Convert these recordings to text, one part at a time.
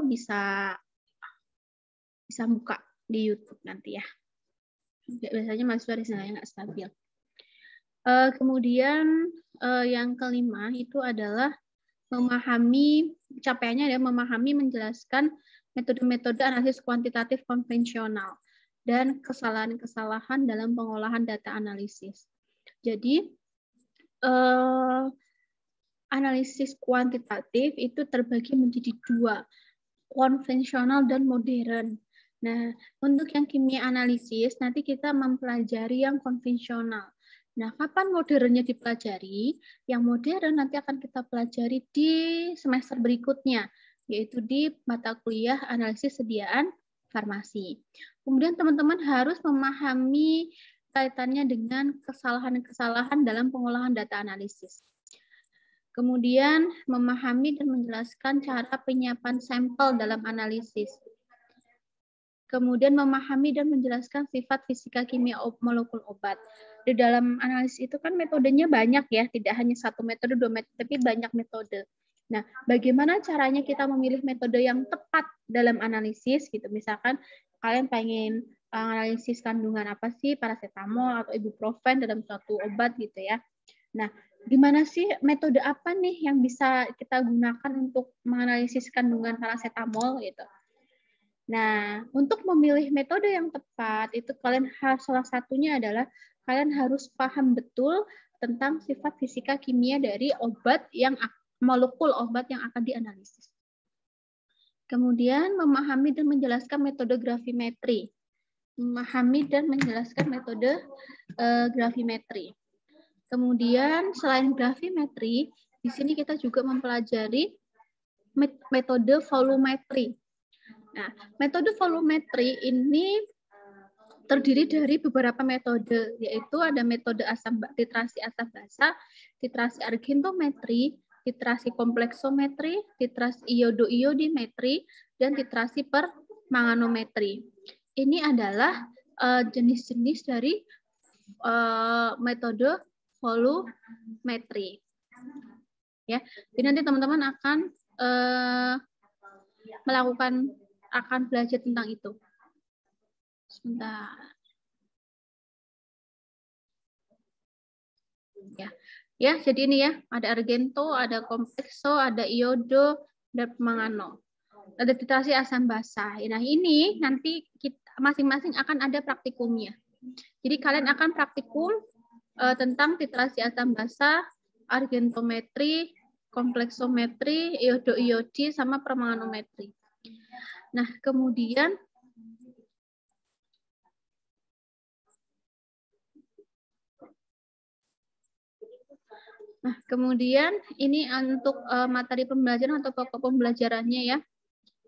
bisa buka di YouTube nanti ya. Biasanya mahasiswa di sana nggak stabil. Kemudian yang kelima itu adalah memahami, capaiannya adalah memahami, menjelaskan metode-metode analisis kuantitatif konvensional dan kesalahan-kesalahan dalam pengolahan data analisis. Jadi analisis kuantitatif itu terbagi menjadi dua, konvensional dan modern. Nah, untuk yang kimia analisis, nanti kita mempelajari yang konvensional. Nah, kapan modernnya dipelajari? Yang modern nanti akan kita pelajari di semester berikutnya, yaitu di mata kuliah analisis sediaan farmasi. Kemudian teman-teman harus memahami kaitannya dengan kesalahan-kesalahan dalam pengolahan data analisis. Kemudian memahami dan menjelaskan cara penyiapan sampel dalam analisis. Kemudian memahami dan menjelaskan sifat fisika kimia molekul obat. Di dalam analisis itu kan metodenya banyak ya, tidak hanya satu metode, dua metode, tapi banyak metode. Nah, bagaimana caranya kita memilih metode yang tepat dalam analisis gitu. Misalkan kalian pengen analisis kandungan apa sih paracetamol atau ibuprofen dalam suatu obat gitu ya. Nah, gimana sih metode apa nih yang bisa kita gunakan untuk menganalisis kandungan paracetamol gitu. Nah, untuk memilih metode yang tepat itu kalian harus, salah satunya adalah kalian harus paham betul tentang sifat fisika kimia dari obat yang molekul obat yang akan dianalisis. Kemudian memahami dan menjelaskan metode gravimetri. Memahami dan menjelaskan metode gravimetri. Kemudian selain gravimetri, di sini kita juga mempelajari metode volumetri. Nah, metode volumetri ini terdiri dari beberapa metode, yaitu ada metode titrasi asam basa, titrasi argentometri, titrasi kompleksometri, titrasi iodo-iodimetri, dan titrasi permanganometri. Ini adalah jenis-jenis dari metode volumetri. Ya, jadi nanti teman-teman akan akan belajar tentang itu. Sebentar. Ya, jadi ini ya, ada argento, ada komplekso, ada iodo, dan mangano. Ada titrasi asam basa. Nah, ini nanti kita masing-masing akan ada praktikumnya. Jadi kalian akan praktikum tentang titrasi asam basa, argentometri, kompleksometri, iodo-iodi, sama permanganometri. Nah, kemudian ini untuk materi pembelajaran atau pokok pembelajarannya ya.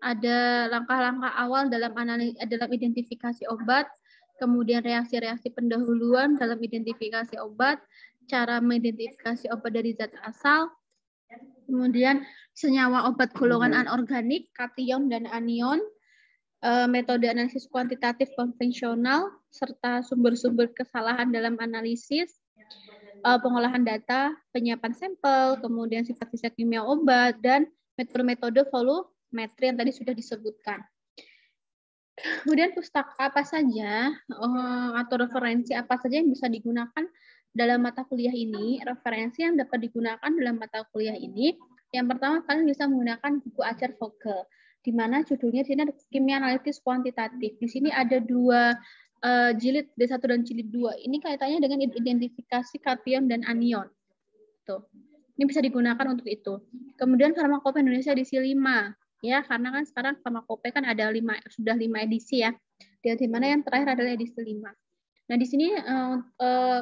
Ada langkah-langkah awal dalam identifikasi obat, kemudian reaksi-reaksi pendahuluan dalam identifikasi obat, cara mengidentifikasi obat dari zat asal, kemudian senyawa obat golongan anorganik, kation dan anion, metode analisis kuantitatif konvensional, serta sumber-sumber kesalahan dalam analisis, pengolahan data, penyiapan sampel, kemudian sifat fisika kimia obat, dan metode-metode volumetri yang tadi sudah disebutkan. Kemudian pustaka apa saja atau referensi apa saja yang bisa digunakan dalam mata kuliah ini? Referensi yang dapat digunakan dalam mata kuliah ini, yang pertama kalian bisa menggunakan buku ajar Vogel, di mana judulnya di sini ada kimia analitis kuantitatif. Di sini ada dua jilid D1 dan jilid 2. Ini kaitannya dengan identifikasi kation dan anion. Tuh. Ini bisa digunakan untuk itu. Kemudian Farmakope Indonesia edisi 5. Ya, karena kan sekarang Farmakope kan ada sudah 5 edisi ya. Dan di mana yang terakhir adalah edisi 5. Nah, di sini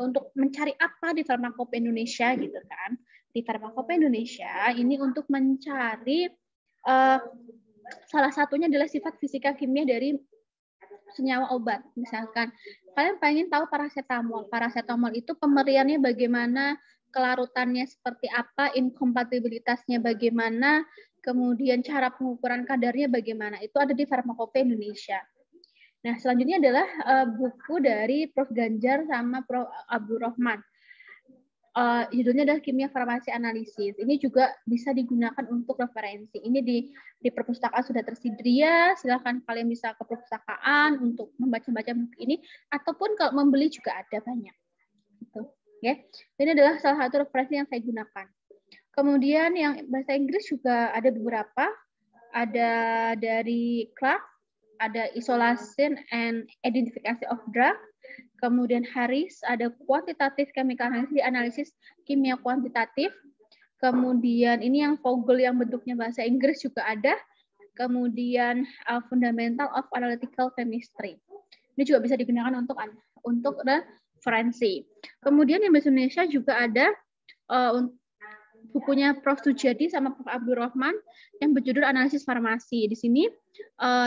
untuk mencari apa di Farmakope Indonesia gitu kan. Di Farmakope Indonesia ini untuk mencari salah satunya adalah sifat fisika kimia dari senyawa obat. Misalkan kalian pengen tahu paracetamol. Paracetamol itu pemeriannya bagaimana, kelarutannya seperti apa, inkompatibilitasnya bagaimana, kemudian cara pengukuran kadarnya bagaimana. Itu ada di Farmakope Indonesia. Nah, selanjutnya adalah buku dari Prof. Ganjar sama Prof. Abdul Rahman. judulnya adalah kimia farmasi analisis. Ini juga bisa digunakan untuk referensi. Ini di perpustakaan sudah tersedia. Silahkan kalian bisa ke perpustakaan untuk membaca-baca buku ini, ataupun kalau membeli juga ada banyak. Gitu. Ya. Ini adalah salah satu referensi yang saya gunakan. Kemudian yang bahasa Inggris juga ada beberapa. Ada dari Clark, ada Isolation and Identification of Drug. Kemudian Harris, ada Quantitative Chemical Analysis, kimia kuantitatif. Kemudian ini yang Vogel yang bentuknya bahasa Inggris juga ada. Kemudian Fundamental of Analytical Chemistry. Ini juga bisa digunakan untuk referensi. Kemudian yang bahasa Indonesia juga ada bukunya Prof. Sujadi sama Prof. Abdul Rahman yang berjudul Analisis Farmasi. Di sini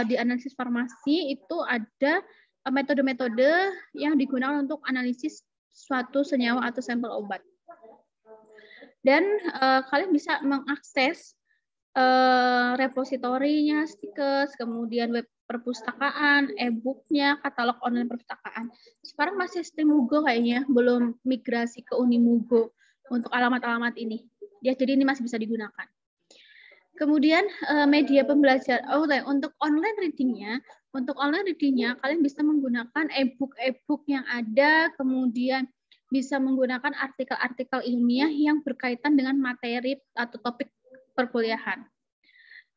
di analisis farmasi itu ada metode-metode yang digunakan untuk analisis suatu senyawa atau sampel obat. Dan kalian bisa mengakses repositorinya, Stikes, kemudian web perpustakaan, e-booknya, katalog online perpustakaan. Sekarang masih Stimugo kayaknya, belum migrasi ke Unimugo untuk alamat-alamat ini. Ya, jadi ini masih bisa digunakan. Kemudian media pembelajaran. Untuk online readingnya, kalian bisa menggunakan e-book yang ada, kemudian bisa menggunakan artikel-artikel ilmiah yang berkaitan dengan materi atau topik perkuliahan.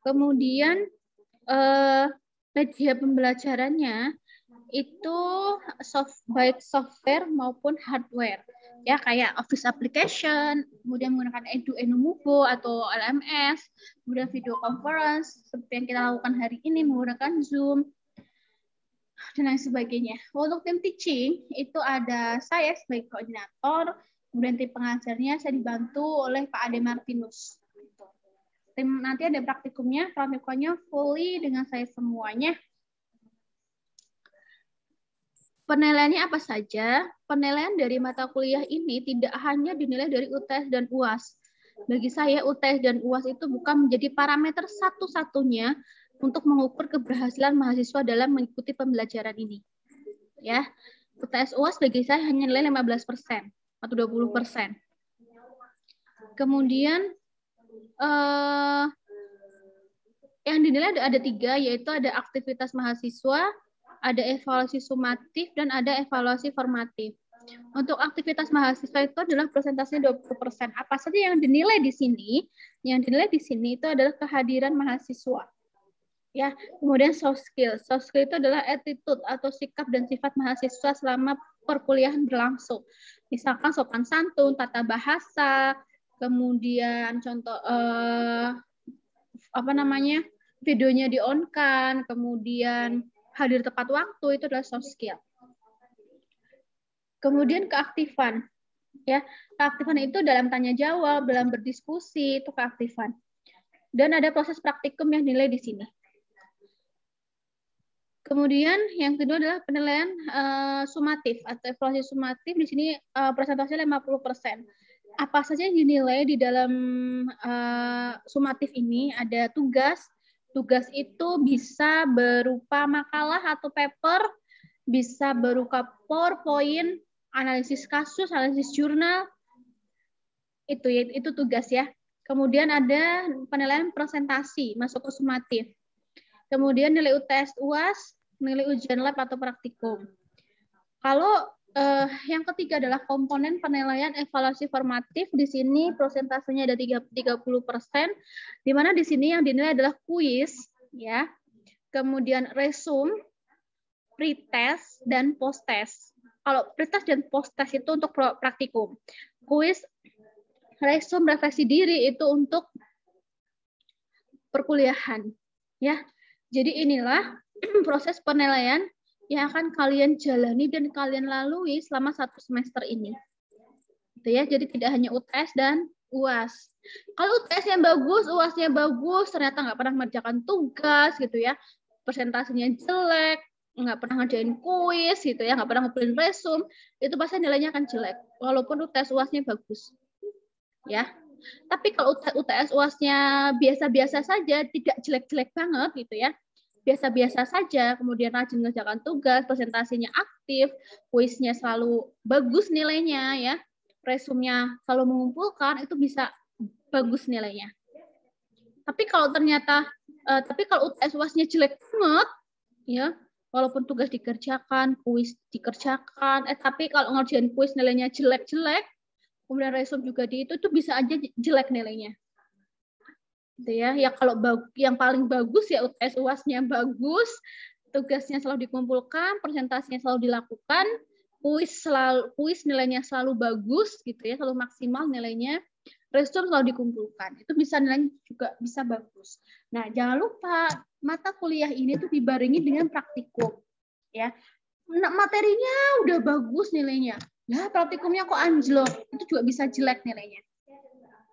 Kemudian media pembelajarannya itu baik software maupun hardware. Ya, kayak Office application, kemudian menggunakan Edumubo atau LMS, kemudian video conference seperti yang kita lakukan hari ini menggunakan Zoom dan lain sebagainya. Untuk tim teaching itu ada saya sebagai koordinator, kemudian tim pengajarnya saya dibantu oleh Pak Ade Martinus. Tim nanti ada praktikumnya fully dengan saya semuanya. Penilaiannya apa saja? Penilaian dari mata kuliah ini tidak hanya dinilai dari UTS dan UAS. Bagi saya UTS dan UAS itu bukan menjadi parameter satu-satunya untuk mengukur keberhasilan mahasiswa dalam mengikuti pembelajaran ini. Ya, UTS UAS bagi saya hanya nilai 15% atau 20%. Kemudian yang dinilai ada 3, yaitu ada aktivitas mahasiswa, ada evaluasi sumatif, dan ada evaluasi formatif. Untuk aktivitas mahasiswa itu adalah persentasenya 20%. Apa saja yang dinilai di sini? Yang dinilai di sini itu adalah kehadiran mahasiswa. Ya, kemudian soft skill. Soft skill itu adalah attitude atau sikap dan sifat mahasiswa selama perkuliahan berlangsung. Misalkan sopan santun, tata bahasa, kemudian contoh videonya di-on-kan, kemudian hadir tepat waktu, itu adalah soft skill. Kemudian keaktifan. Ya, keaktifan itu dalam tanya jawab, dalam berdiskusi, itu keaktifan. Dan ada proses praktikum yang dinilai di sini. Kemudian yang kedua adalah penilaian sumatif atau evaluasi sumatif. Di sini persentasenya 50%. Apa saja yang dinilai di dalam sumatif ini? Ada tugas. Tugas itu bisa berupa makalah atau paper, bisa berupa PowerPoint, analisis kasus, analisis jurnal. Itu tugas ya. Kemudian ada penilaian presentasi masuk ke sumatif. Kemudian nilai UTS UAS, nilai ujian lab atau praktikum. Kalau yang ketiga adalah komponen penilaian evaluasi formatif. Di sini persentasenya ada 30%, di mana di sini yang dinilai adalah kuis, ya. Kemudian resume, pretest, dan post-test. Kalau pretest dan post-test itu untuk praktikum. Kuis, resume, refleksi diri itu untuk perkuliahan, ya. Jadi inilah proses penilaian yang akan kalian jalani dan kalian lalui selama 1 semester ini. Gitu ya. Jadi tidak hanya UTS dan UAS. Kalau UTS-nya bagus, UAS-nya bagus, ternyata nggak pernah mengerjakan tugas gitu ya, presentasinya jelek, nggak pernah ngerjain kuis gitu ya, nggak pernah ngumpulin resume, itu pasti nilainya akan jelek. Walaupun UTS UAS-nya bagus. Ya. Tapi kalau UTS UAS-nya biasa-biasa saja, tidak jelek-jelek banget gitu ya, biasa-biasa saja, kemudian rajin mengerjakan tugas, presentasinya aktif, kuisnya selalu bagus nilainya ya, resumnya kalau mengumpulkan itu bisa bagus nilainya. Tapi kalau ternyata kalau UTS UASnya jelek banget, ya walaupun tugas dikerjakan, kuis dikerjakan, tapi kalau ngerjain kuis nilainya jelek-jelek, kemudian resum juga itu bisa aja jelek nilainya. Gitu ya. Ya kalau yang paling bagus ya UTS UASnya bagus, tugasnya selalu dikumpulkan, presentasinya selalu dilakukan, kuis nilainya selalu bagus gitu ya, selalu maksimal nilainya. Resum selalu dikumpulkan. Itu bisa nilainya juga bisa bagus. Nah, jangan lupa mata kuliah ini tuh dibarengi dengan praktikum. Ya. Nah, materinya udah bagus nilainya. Ya, praktikumnya kok anjlok. Itu juga bisa jelek nilainya.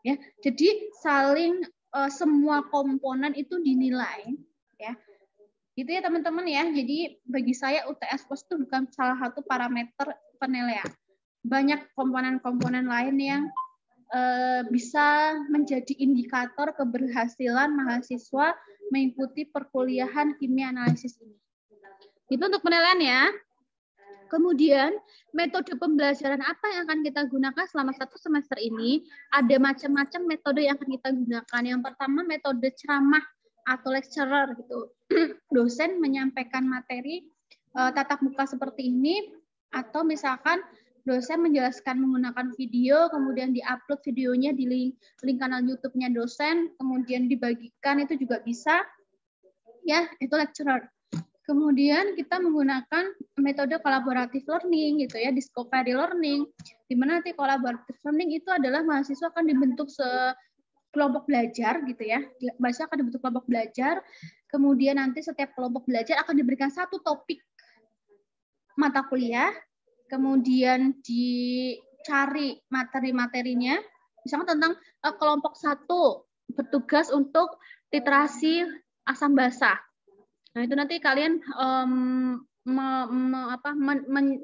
Ya. Jadi saling semua komponen itu dinilai, ya. Gitu ya teman-teman ya. Jadi bagi saya UTS POS itu bukan salah satu parameter penilaian. Banyak komponen-komponen lain yang bisa menjadi indikator keberhasilan mahasiswa mengikuti perkuliahan kimia analisis ini. Itu untuk penilaian ya. Kemudian metode pembelajaran apa yang akan kita gunakan selama 1 semester ini? Ada macam-macam metode yang akan kita gunakan. Yang pertama metode ceramah atau lecturer gitu. Dosen menyampaikan materi tatap muka seperti ini, atau misalkan dosen menjelaskan menggunakan video, kemudian diupload videonya di link kanal YouTube-nya dosen, kemudian dibagikan, itu juga bisa. Ya, itu lecturer. Kemudian kita menggunakan metode collaborative learning gitu ya, discovery learning. Di mana nanti collaborative learning itu adalah mahasiswa akan dibentuk kelompok belajar gitu ya. Mahasiswa akan dibentuk kelompok belajar. Kemudian nanti setiap kelompok belajar akan diberikan satu topik mata kuliah. Kemudian dicari materi-materinya, misalnya tentang kelompok 1 bertugas untuk literasi asam basa. Nah itu nanti kalian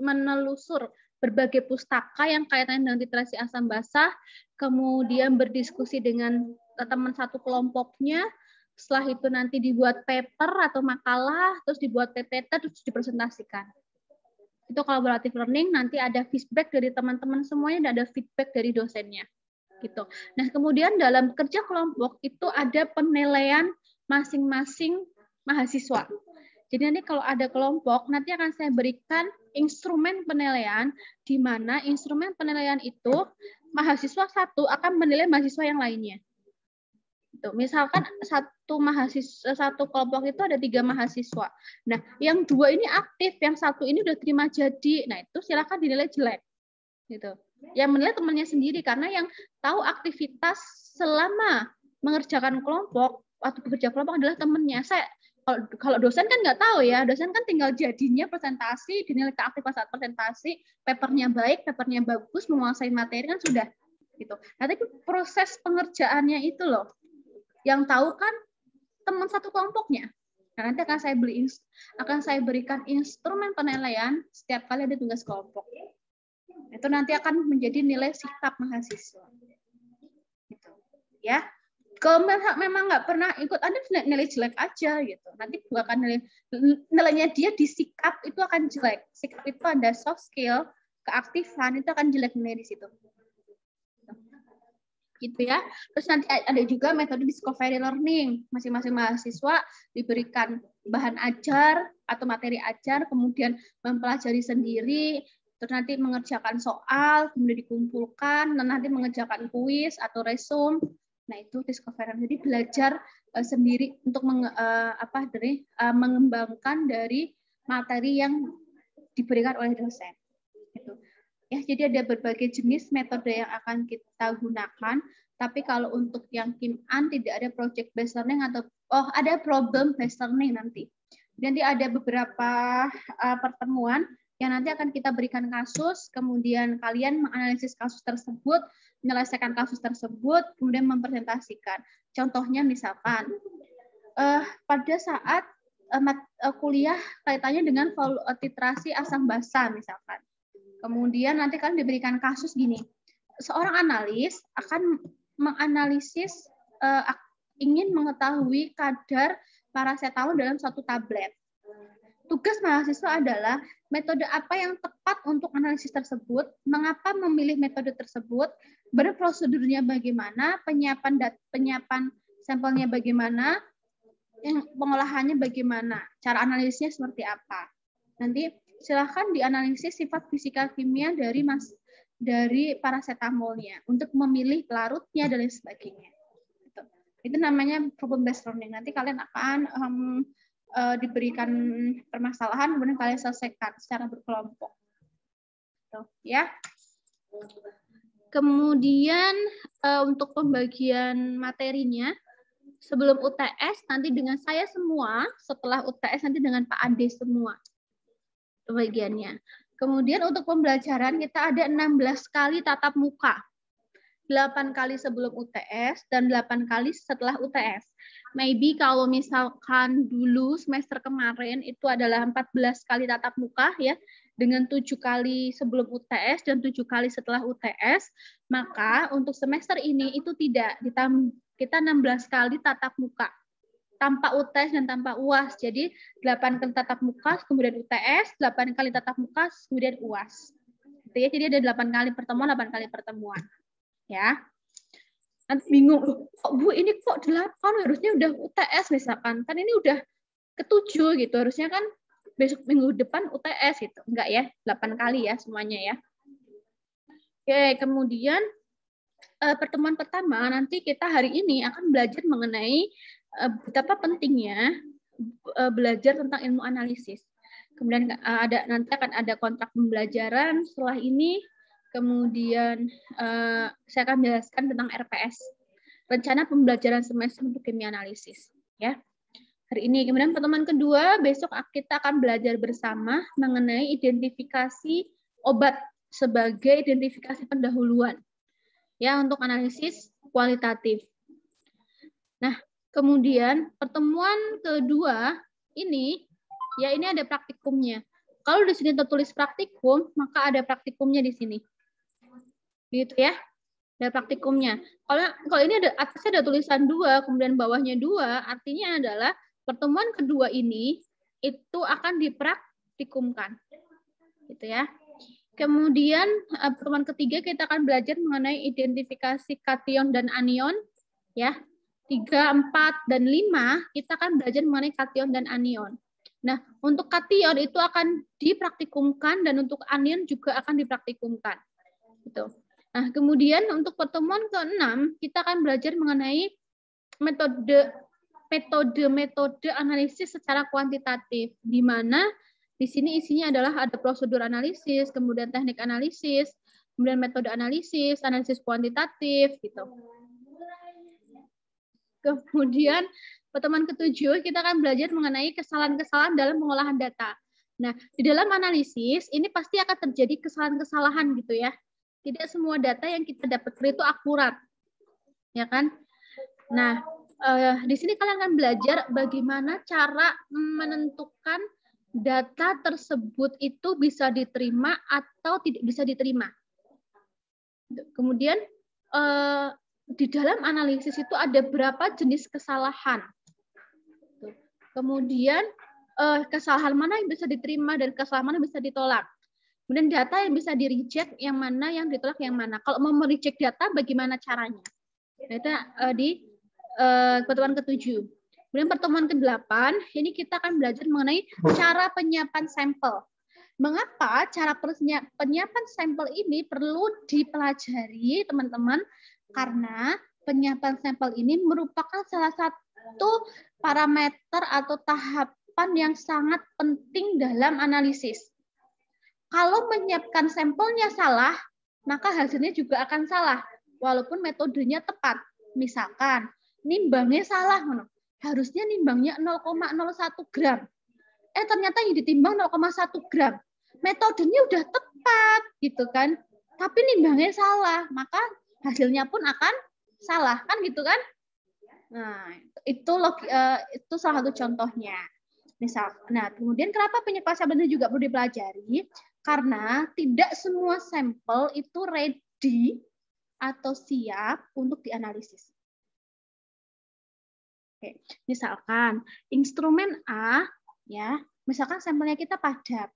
menelusur berbagai pustaka yang kaitannya dengan literasi asam basa, kemudian berdiskusi dengan teman satu kelompoknya. Setelah itu nanti dibuat paper atau makalah, terus dibuat PPT, terus dipresentasikan. Itu collaborative learning, nanti ada feedback dari teman-teman semuanya, dan ada feedback dari dosennya. Gitu. Nah, kemudian dalam kerja kelompok itu ada penilaian masing-masing mahasiswa. Jadi nanti kalau ada kelompok, nanti akan saya berikan instrumen penilaian, di mana instrumen penilaian itu mahasiswa satu akan menilai mahasiswa yang lainnya. Misalkan satu kelompok itu ada 3 mahasiswa. Nah, yang 2 ini aktif, yang 1 ini udah terima jadi. Nah, itu silakan dinilai jelek. Gitu. Yang menilai temannya sendiri, karena yang tahu aktivitas selama mengerjakan kelompok atau bekerja kelompok adalah temannya. Kalau dosen kan nggak tahu ya, dosen kan tinggal jadinya presentasi, dinilai keaktifan saat presentasi, papernya baik, papernya bagus, menguasai materi kan sudah. Gitu. Nanti proses pengerjaannya itu loh. Yang tahu kan teman satu kelompoknya. Nah, nanti akan saya berikan instrumen penilaian setiap kali ada tugas kelompok. Itu nanti akan menjadi nilai sikap mahasiswa. Gitu. Ya. Kalau memang nggak pernah ikut, Anda nilai jelek aja gitu. Nanti akan nilainya dia di sikap itu akan jelek. Sikap itu ada soft skill, keaktifan itu akan jelek nilai di situ. Gitu ya. Terus nanti ada juga metode discovery learning. Masing-masing mahasiswa diberikan bahan ajar atau materi ajar, kemudian mempelajari sendiri, terus nanti mengerjakan soal, kemudian dikumpulkan, dan nanti mengerjakan kuis atau resum. Nah, itu discovery. Jadi belajar sendiri untuk mengembangkan dari materi yang diberikan oleh dosen. Gitu. Ya, jadi ada berbagai jenis metode yang akan kita gunakan, tapi kalau untuk yang Kim-An tidak ada project based learning atau ada problem based learning nanti. Nanti ada beberapa pertemuan yang nanti akan kita berikan kasus, kemudian kalian menganalisis kasus tersebut, menyelesaikan kasus tersebut, kemudian mempresentasikan. Contohnya misalkan pada saat kuliah kaitannya dengan titrasi asam basa misalkan. Kemudian nanti kalian diberikan kasus gini, seorang analis akan menganalisis, ingin mengetahui kadar paracetamol dalam satu tablet. Tugas mahasiswa adalah metode apa yang tepat untuk analisis tersebut, mengapa memilih metode tersebut, berprosedurnya bagaimana, penyiapan sampelnya bagaimana, pengolahannya bagaimana, cara analisisnya seperti apa. Nanti silahkan dianalisis sifat fisika kimia dari paracetamolnya untuk memilih pelarutnya dan lain sebagainya. Itu namanya problem based learning. Nanti kalian akan diberikan permasalahan, kemudian kalian selesaikan secara berkelompok. Tuh, ya. Kemudian untuk pembagian materinya, sebelum UTS nanti dengan saya semua, setelah UTS nanti dengan Pak Ade semua pembagiannya. Kemudian untuk pembelajaran kita ada 16 kali tatap muka. 8 kali sebelum UTS dan 8 kali setelah UTS. Maybe kalau misalkan dulu semester kemarin itu adalah 14 kali tatap muka ya, dengan 7 kali sebelum UTS dan 7 kali setelah UTS, maka untuk semester ini itu tidak, kita 16 kali tatap muka. Tanpa UTS dan tanpa UAS. Jadi 8 kali tatap muka, kemudian UTS, 8 kali tatap muka, kemudian UAS. Jadi ada 8 kali pertemuan, 8 kali pertemuan. Ya, nanti bingung, kok Bu ini kok 8, harusnya udah UTS misalkan, kan ini udah ke-7 gitu, harusnya kan besok minggu depan UTS itu, enggak ya, 8 kali ya semuanya ya. Oke, kemudian pertemuan pertama nanti kita hari ini akan belajar mengenai betapa pentingnya belajar tentang ilmu analisis. Kemudian nanti akan ada kontrak pembelajaran setelah ini. Kemudian saya akan menjelaskan tentang RPS, rencana pembelajaran semester untuk kimia analisis. Ya, hari ini. Kemudian pertemuan kedua besok kita akan belajar bersama mengenai identifikasi obat sebagai identifikasi pendahuluan, ya untuk analisis kualitatif. Nah, kemudian pertemuan kedua ini, ya ini ada praktikumnya. Kalau di sini tertulis praktikum, maka ada praktikumnya di sini. Gitu ya, ada praktikumnya. Kalau ini ada atasnya ada tulisan 2, kemudian bawahnya 2, artinya adalah pertemuan kedua ini itu akan dipraktikumkan, gitu ya. Kemudian pertemuan ketiga kita akan belajar mengenai identifikasi kation dan anion, ya. 3, 4, dan 5 kita akan belajar mengenai kation dan anion. Nah, untuk kation itu akan dipraktikumkan dan untuk anion juga akan dipraktikumkan, gitu. Nah, kemudian untuk pertemuan ke-6 kita akan belajar mengenai metode analisis secara kuantitatif, di mana di sini isinya adalah ada prosedur analisis, kemudian teknik analisis, kemudian metode analisis kuantitatif, gitu. Kemudian pertemuan ke-7 kita akan belajar mengenai kesalahan-kesalahan dalam pengolahan data. Nah, di dalam analisis ini pasti akan terjadi kesalahan-kesalahan gitu ya. Tidak semua data yang kita dapatkan itu akurat, ya kan? Nah, di sini kalian akan belajar bagaimana cara menentukan data tersebut itu bisa diterima atau tidak bisa diterima. Kemudian di dalam analisis itu ada berapa jenis kesalahan. Kemudian kesalahan mana yang bisa diterima dan kesalahan mana yang bisa ditolak. Kemudian data yang bisa di-reject, yang mana yang ditolak, yang mana. Kalau mau mereject data, bagaimana caranya? Data di pertemuan ke-7. Kemudian pertemuan ke-8, ini kita akan belajar mengenai cara penyiapan sampel. Mengapa cara penyiapan sampel ini perlu dipelajari, teman-teman? Karena penyiapan sampel ini merupakan salah satu parameter atau tahapan yang sangat penting dalam analisis. Kalau menyiapkan sampelnya salah, maka hasilnya juga akan salah, walaupun metodenya tepat. Misalkan, nimbangnya salah, harusnya nimbangnya 0,01 gram. Ternyata yang ditimbang 0,1 gram. Metodenya udah tepat, gitu kan? Tapi nimbangnya salah, maka hasilnya pun akan salah, kan gitu kan? Nah, itu salah satu contohnya. Misal, nah kemudian kenapa penyiapan sampel juga perlu dipelajari? Karena tidak semua sampel itu ready atau siap untuk dianalisis. Oke, misalkan instrumen A, ya, misalkan sampelnya kita padat,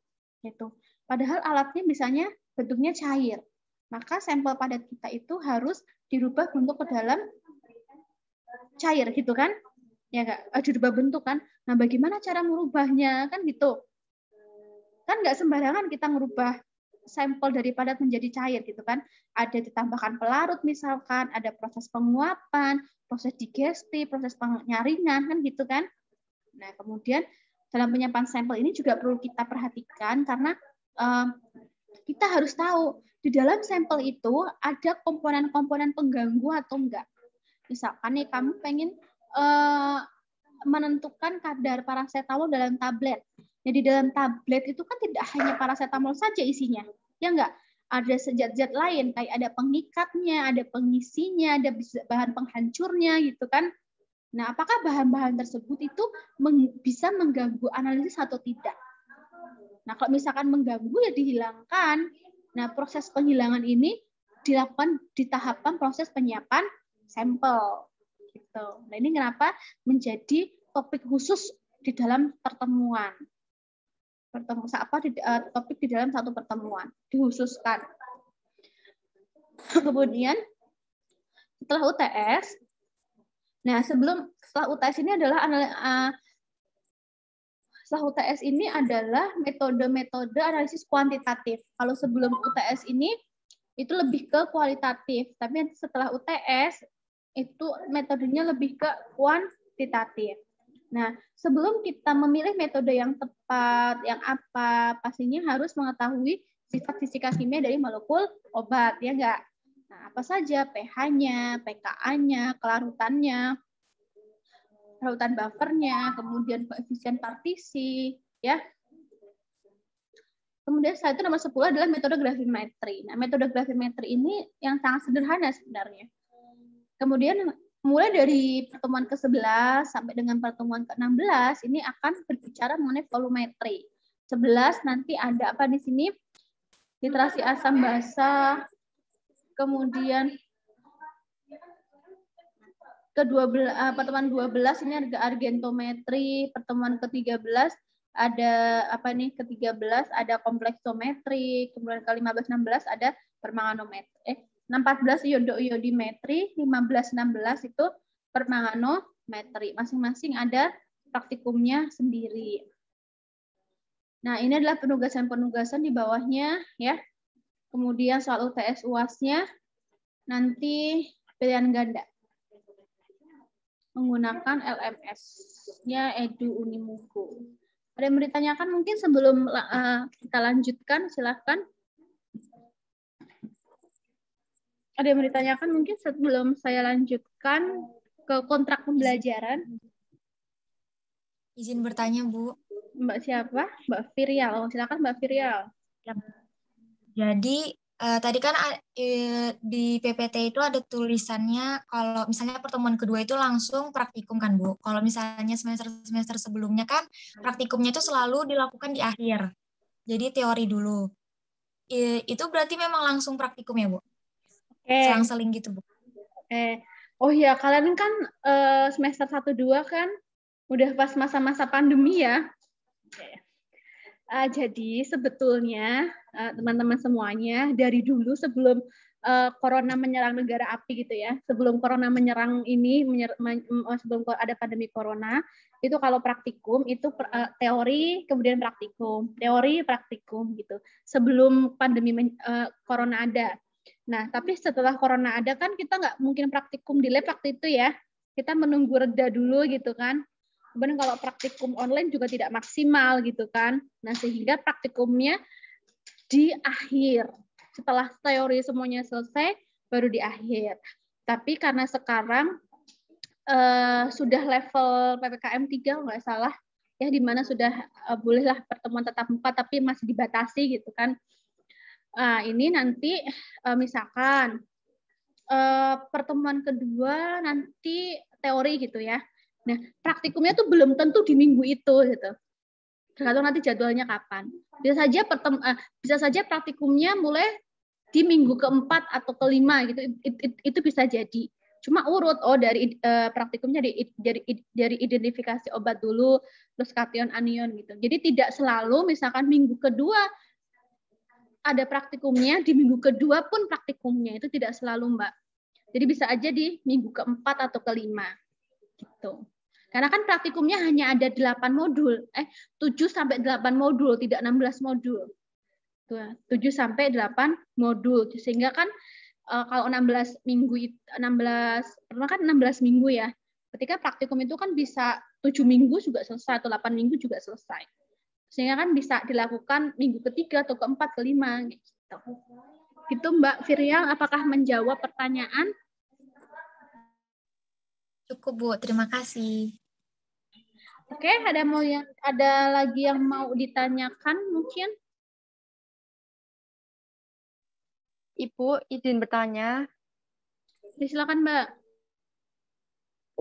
gitu. Padahal alatnya misalnya bentuknya cair, maka sampel padat kita itu harus dirubah bentuk ke dalam cair, gitu kan? Ya nggak, dirubah bentuk kan? Nah, bagaimana cara merubahnya kan gitu? Kan nggak sembarangan kita merubah sampel dari padat menjadi cair gitu kan. Ada ditambahkan pelarut misalkan, ada proses penguapan, proses digesti, proses penyaringan kan gitu kan. Nah, kemudian dalam penyampaian sampel ini juga perlu kita perhatikan karena kita harus tahu di dalam sampel itu ada komponen-komponen pengganggu atau enggak. Misalkan nih kamu pengen menentukan kadar paracetamol dalam tablet. Jadi dalam tablet itu kan tidak hanya paracetamol saja isinya, ya enggak? Ada zat-zat lain, kayak ada pengikatnya, ada pengisinya, ada bahan penghancurnya gitu kan. Nah, apakah bahan-bahan tersebut itu bisa mengganggu analisis atau tidak? Nah, kalau misalkan mengganggu ya dihilangkan. Nah, proses penghilangan ini dilakukan di tahapan proses penyiapan sampel. Gitu. Nah, ini kenapa menjadi topik khusus di dalam pertemuan. Topik di dalam satu pertemuan dikhususkan. Kemudian setelah UTS, nah setelah UTS ini adalah metode-metode analisis kuantitatif. Kalau sebelum UTS ini itu lebih ke kualitatif, tapi setelah UTS itu metodenya lebih ke kuantitatif. Nah, sebelum kita memilih metode yang tepat, yang apa, pastinya harus mengetahui sifat fisika kimia dari molekul obat, ya enggak? Nah, apa saja pH-nya, pKa-nya, kelarutannya, larutan buffernya, kemudian koefisien partisi, ya. Kemudian setelah itu nomor 10 adalah metode gravimetri. Nah, metode gravimetri ini yang sangat sederhana sebenarnya. Kemudian mulai dari pertemuan ke-11 sampai dengan pertemuan ke-16 ini akan berbicara mengenai volumetri. 11 nanti ada apa di sini? Literasi asam basa. Kemudian pertemuan 12 ini ada argentometri, pertemuan ke-13 ada apa nih? Ke-13 ada kompleksometri, kemudian ke-15 16 ada permanganometri. 14 iodimetri, 15-16 itu permanganometri. Masing-masing ada praktikumnya sendiri. Nah, ini adalah penugasan-penugasan di bawahnya ya. Kemudian soal UTS UAS-nya nanti pilihan ganda. Menggunakan LMS-nya Edu Unimugo. Ada yang ditanyakan mungkin sebelum kita lanjutkan, silakan. Ada yang ditanyakan mungkin sebelum saya lanjutkan ke kontrak pembelajaran. Izin bertanya, Bu. Mbak siapa? Mbak Firial. Oh, silakan Mbak Firial. Jadi tadi kan di PPT itu ada tulisannya kalau misalnya pertemuan kedua itu langsung praktikum kan, Bu. Kalau misalnya semester sebelumnya kan praktikumnya itu selalu dilakukan di akhir. Jadi teori dulu. Itu berarti memang langsung praktikum ya, Bu? Selang-seling gitu, Bu. Oh ya, kalian kan semester 1-2 kan udah pas masa-masa pandemi ya. Jadi sebetulnya teman-teman semuanya dari dulu sebelum corona menyerang negara api gitu ya, sebelum corona menyerang ini, sebelum ada pandemi corona, itu kalau praktikum itu teori kemudian teori praktikum gitu. Sebelum pandemi corona ada. Nah, tapi setelah corona ada kan kita nggak mungkin praktikum di lab waktu itu ya. Kita menunggu reda dulu gitu kan. Kemudian kalau praktikum online juga tidak maksimal gitu kan. Nah, sehingga praktikumnya di akhir. Setelah teori semuanya selesai, baru di akhir. Tapi karena sekarang sudah level PPKM 3 nggak salah, ya di mana sudah bolehlah pertemuan tatap muka tapi masih dibatasi gitu kan. Ini nanti misalkan pertemuan kedua nanti teori gitu ya. Nah, praktikumnya tuh belum tentu di minggu itu gitu. Tergantung nanti jadwalnya kapan. Bisa saja praktikumnya mulai di minggu keempat atau kelima gitu. Itu bisa jadi. Cuma urut, dari praktikumnya dari identifikasi obat dulu, terus kation anion gitu. Jadi tidak selalu misalkan minggu kedua ada praktikumnya, di minggu kedua pun praktikumnya, itu tidak selalu Mbak. Jadi bisa aja di minggu keempat atau kelima gitu. Karena kan praktikumnya hanya ada 8 modul, 7 sampai 8 modul, tidak 16 modul. 7 sampai 8 modul. Sehingga kan kalau 16 minggu 16 minggu ya. Ketika praktikum itu kan bisa 7 minggu juga selesai atau 8 minggu juga selesai. Sehingga kan bisa dilakukan minggu ketiga atau keempat, kelima gitu. Gitu Mbak Virial, apakah menjawab pertanyaan? Cukup Bu, terima kasih. Oke, ada lagi yang mau ditanyakan mungkin? Ibu, izin bertanya. Silakan, Mbak.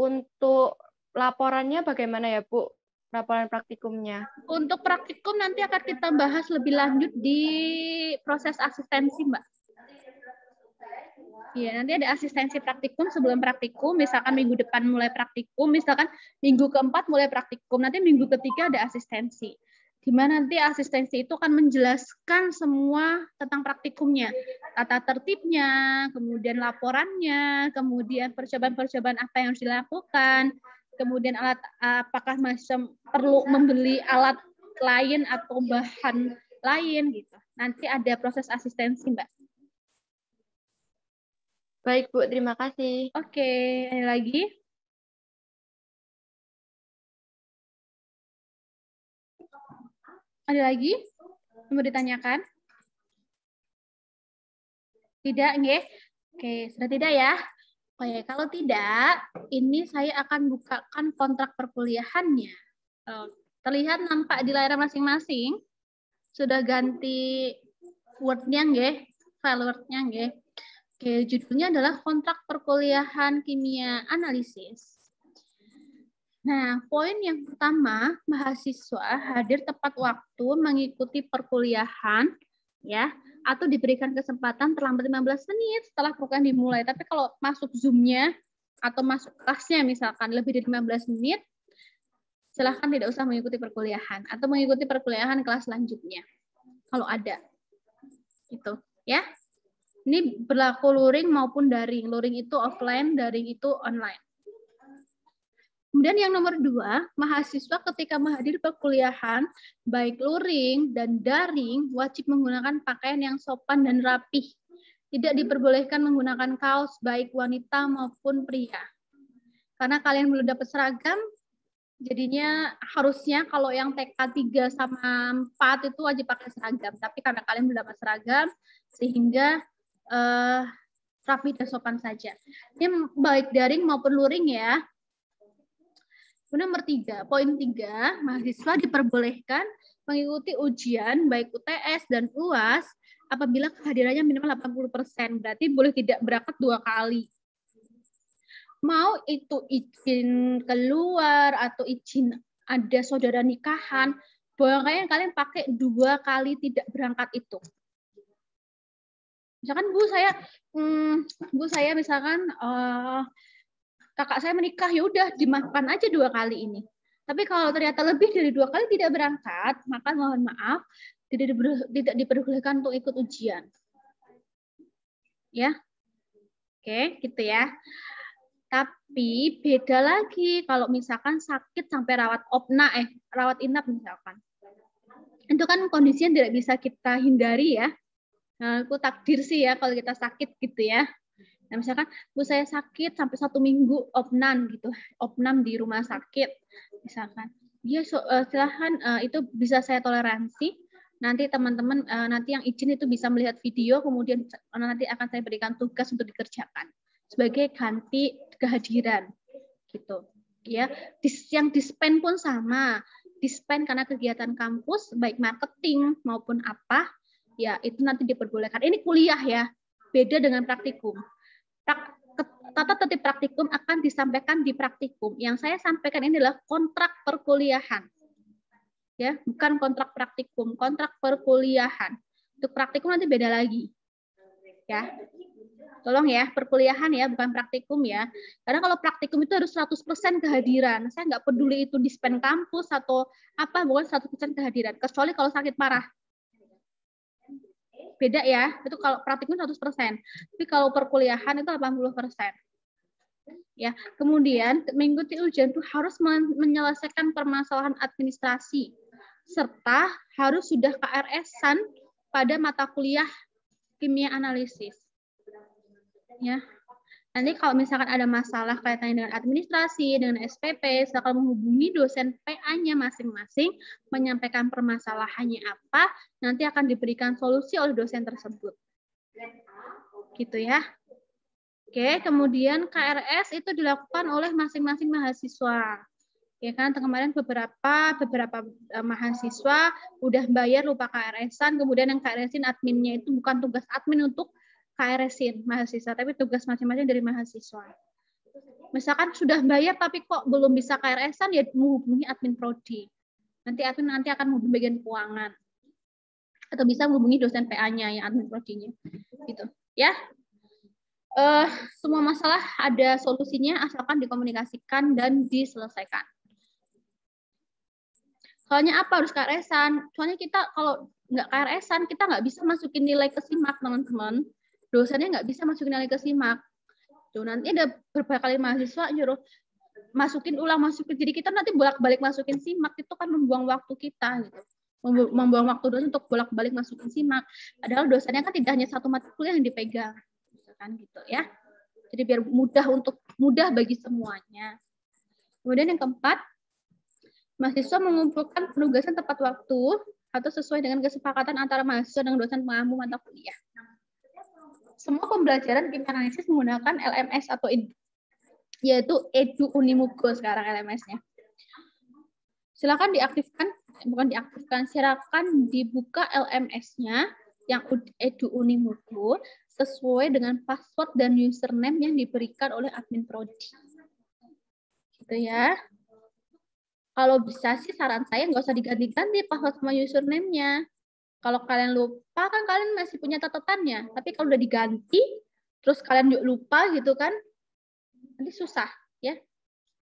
Untuk laporannya bagaimana ya, Bu? Laporan praktikumnya. Untuk praktikum nanti akan kita bahas lebih lanjut di proses asistensi, Mbak. Iya, nanti ada asistensi praktikum sebelum praktikum, misalkan minggu depan mulai praktikum, misalkan minggu keempat mulai praktikum, nanti minggu ketiga ada asistensi. Di mana nanti asistensi itu akan menjelaskan semua tentang praktikumnya, tata tertibnya, kemudian laporannya, kemudian percobaan-percobaan apa yang harus dilakukan, kemudian alat apakah masih perlu membeli alat lain atau bahan lain gitu. Nanti ada proses asistensi, Mbak. Baik, Bu. Terima kasih. Oke, ada lagi? Ada lagi? Mau ditanyakan? Tidak, nggih? Oke, sudah tidak ya? Oke, kalau tidak, ini saya akan bukakan kontrak perkuliahannya. Terlihat nampak di layar masing-masing. Sudah ganti word-nya, nggih? File word-nya, nggih? Oke, judulnya adalah kontrak perkuliahan kimia analisis. Nah, poin yang pertama, mahasiswa hadir tepat waktu mengikuti perkuliahan, ya, atau diberikan kesempatan terlambat 15 menit setelah program dimulai. Tapi kalau masuk Zoom-nya atau masuk kelasnya misalkan lebih dari 15 menit, silahkan tidak usah mengikuti perkuliahan atau mengikuti perkuliahan kelas selanjutnya kalau ada. Gitu, ya. Ini berlaku luring maupun daring. Luring itu offline, daring itu online. Kemudian yang nomor 2, mahasiswa ketika menghadiri perkuliahan, baik luring dan daring, wajib menggunakan pakaian yang sopan dan rapih. Tidak diperbolehkan menggunakan kaos, baik wanita maupun pria. Karena kalian belum dapat seragam, jadinya harusnya kalau yang TK 3 sama 4 itu wajib pakai seragam. Tapi karena kalian belum dapat seragam, sehingga rapi dan sopan saja. Ini baik daring maupun luring ya. Nomor 3, poin 3, mahasiswa diperbolehkan mengikuti ujian baik UTS dan UAS apabila kehadirannya minimal 80%, berarti boleh tidak berangkat 2 kali. Mau itu izin keluar atau izin ada saudara nikahan, boleh kalian pakai 2 kali tidak berangkat itu. Misalkan Bu saya misalkan kakak saya menikah, ya udah dimaafkan aja 2 kali ini. Tapi kalau ternyata lebih dari 2 kali tidak berangkat, maka mohon maaf, tidak diperbolehkan untuk ikut ujian. Ya, oke, gitu ya. Tapi beda lagi kalau misalkan sakit sampai rawat inap misalkan. Itu kan kondisi yang tidak bisa kita hindari ya. Nah, aku takdir sih ya kalau kita sakit gitu ya. Nah, misalkan Bu saya sakit sampai 1 minggu opnam gitu, opnam di rumah sakit misalkan. Ya silahkan itu bisa saya toleransi. Nanti teman-teman nanti yang izin itu bisa melihat video, kemudian nanti akan saya berikan tugas untuk dikerjakan sebagai ganti kehadiran gitu. Ya, yang dispen pun sama. Dispen karena kegiatan kampus baik marketing maupun apa, ya itu nanti diperbolehkan. Ini kuliah ya, beda dengan praktikum. Tata tertib praktikum akan disampaikan di praktikum. Yang saya sampaikan ini adalah kontrak perkuliahan. Ya, bukan kontrak praktikum, kontrak perkuliahan. Untuk praktikum nanti beda lagi. Ya. Tolong ya, perkuliahan ya, bukan praktikum ya. Karena kalau praktikum itu harus 100% kehadiran. Saya nggak peduli itu dispen kampus atau apa, bukan 100% kehadiran. Kecuali kalau sakit parah. Beda ya, itu kalau praktikum 100%. Tapi kalau perkuliahan itu 80%. Ya, kemudian mengikuti ujian itu harus menyelesaikan permasalahan administrasi serta harus sudah KRS-an pada mata kuliah kimia analisis. Ya. Nanti kalau misalkan ada masalah kaitannya dengan administrasi, dengan SPP, silakan menghubungi dosen PA-nya masing-masing, menyampaikan permasalahannya apa, nanti akan diberikan solusi oleh dosen tersebut. Gitu ya. Oke, kemudian KRS itu dilakukan oleh masing-masing mahasiswa. Ya kan, kemarin beberapa mahasiswa udah bayar lupa KRS-an, kemudian yang KRS-in adminnya itu bukan tugas admin untuk KRS-in mahasiswa, tapi tugas masing-masing dari mahasiswa. Misalkan sudah bayar tapi kok belum bisa KRS-an, ya menghubungi admin prodi. Nanti admin akan menghubungi bagian keuangan. Atau bisa menghubungi dosen PA-nya yang admin prodinya. Gitu. Ya. Semua masalah ada solusinya asalkan dikomunikasikan dan diselesaikan. Soalnya apa harus KRS-an? Soalnya kita kalau nggak KRS-an, kita nggak bisa masukin nilai ke SIMAK, teman-teman. Dosennya nggak bisa masukin nilai ke SIMAK. Tuh, nanti ada beberapa kali mahasiswa nyuruh masukin. Jadi kita nanti bolak-balik masukin SIMAK, itu kan membuang waktu kita. Gitu. Membuang waktu dosen untuk bolak-balik masukin SIMAK. Padahal dosennya kan tidak hanya satu mata kuliah yang dipegang. Kan gitu ya. Jadi biar mudah bagi semuanya. Kemudian yang keempat, mahasiswa mengumpulkan penugasan tepat waktu atau sesuai dengan kesepakatan antara mahasiswa dengan dosen pengampu mata kuliah. Semua pembelajaran kimia analisis menggunakan LMS atau yaitu Edu Unimugo sekarang LMS-nya. Silakan silakan dibuka LMS-nya yang Edu Unimugo sesuai dengan password dan username yang diberikan oleh admin prodi. Gitu ya. Kalau bisa sih saran saya nggak usah diganti-ganti password sama username-nya. Kalau kalian lupa kan kalian masih punya catatannya. Tapi kalau udah diganti, terus kalian lupa gitu kan, nanti susah ya.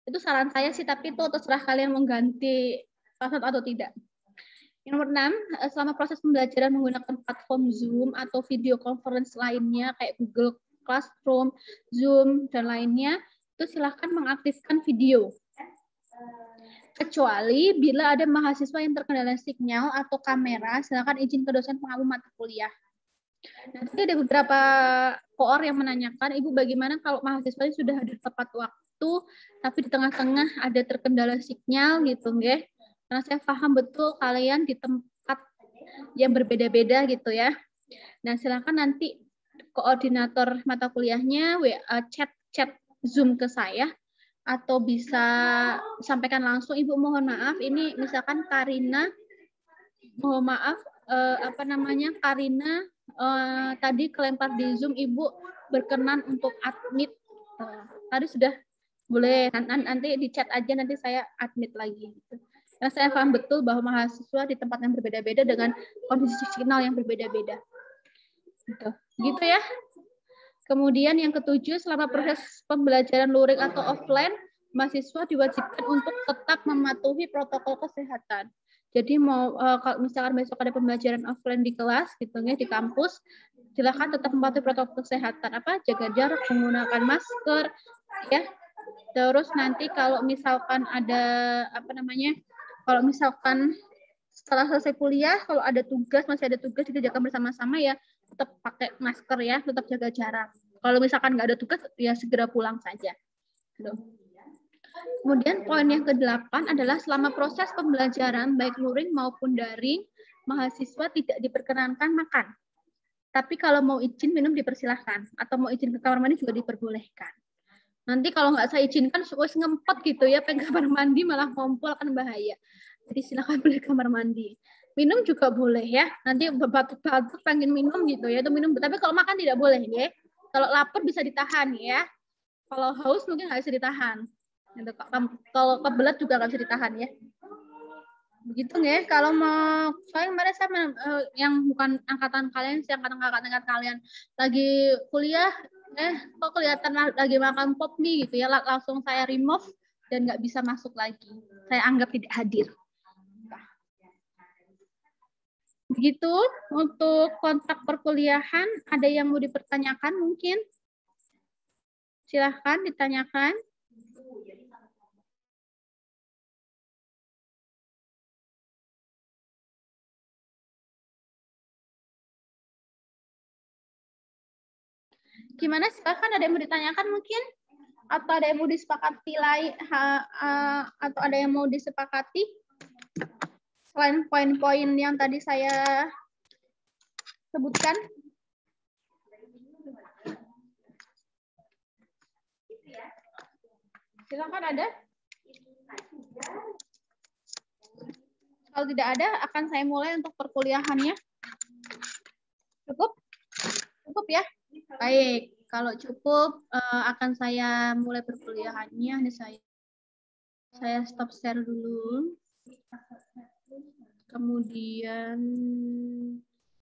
Itu saran saya sih, tapi itu terserah kalian mau ganti password atau tidak. Yang nomor 6, selama proses pembelajaran menggunakan platform Zoom atau video conference lainnya kayak Google Classroom, Zoom, dan lainnya, itu silahkan mengaktifkan video. Kecuali bila ada mahasiswa yang terkendala sinyal atau kamera, silakan izin ke dosen pengampu mata kuliah. Nanti ada beberapa koor yang menanyakan, Ibu bagaimana kalau mahasiswa sudah hadir tepat waktu, tapi di tengah-tengah ada terkendala sinyal gitu, nggih? Karena saya paham betul kalian di tempat yang berbeda-beda gitu ya. Nah, silakan nanti koordinator mata kuliahnya chat Zoom ke saya, atau bisa sampaikan langsung, Ibu mohon maaf, ini misalkan Karina, mohon maaf, Karina tadi kelempar di Zoom, Ibu berkenan untuk admit. Tadi sudah boleh, nanti di chat aja, nanti saya admit lagi. Karena saya paham betul bahwa mahasiswa di tempat yang berbeda-beda dengan kondisi signal yang berbeda-beda. Gitu ya. Kemudian yang ketujuh, selama proses pembelajaran luring atau offline, mahasiswa diwajibkan untuk tetap mematuhi protokol kesehatan. Jadi kalau misalkan besok ada pembelajaran offline di kelas, gitu ya, di kampus, silakan tetap mematuhi protokol kesehatan, jaga jarak, menggunakan masker, ya. Terus nanti kalau misalkan ada kalau misalkan setelah selesai kuliah, kalau masih ada tugas dikerjakan bersama-sama ya, tetap pakai masker ya, tetap jaga jarak. Kalau misalkan nggak ada tugas, ya segera pulang saja. Kemudian poin yang ke-8 adalah selama proses pembelajaran, baik luring maupun daring, mahasiswa tidak diperkenankan makan. Tapi kalau mau izin minum dipersilahkan, atau mau izin ke kamar mandi juga diperbolehkan. Nanti kalau nggak saya izinkan, wes ngempet gitu ya, pengen kamar mandi malah ngumpul, kan bahaya. Jadi silakan beli kamar mandi. Minum juga boleh ya. Nanti batuk-batuk pengen minum gitu ya, itu minum. Tapi kalau makan tidak boleh ya. Kalau lapar bisa ditahan ya. Kalau haus mungkin nggak bisa ditahan. Kalau kebelet juga nggak bisa ditahan ya. Begitu ya. Kalau mau, soalnya kemarin saya yang bukan angkatan kalian, angkatan kalian lagi kuliah, Kok kelihatan lagi makan pop nih gitu ya, langsung saya remove dan nggak bisa masuk lagi. Saya anggap tidak hadir. Begitu untuk kontrak perkuliahan, ada yang mau dipertanyakan mungkin? Silahkan ditanyakan. Gimana? Silahkan, ada yang mau ditanyakan mungkin? Atau ada yang mau disepakati lain? Atau ada yang mau disepakati? Selain poin-poin yang tadi saya sebutkan. Silakan, ada? Kalau tidak ada, akan saya mulai untuk perkuliahannya. Cukup? Cukup ya? Baik, kalau cukup akan saya mulai perkuliahannya. Saya stop share dulu. Kemudian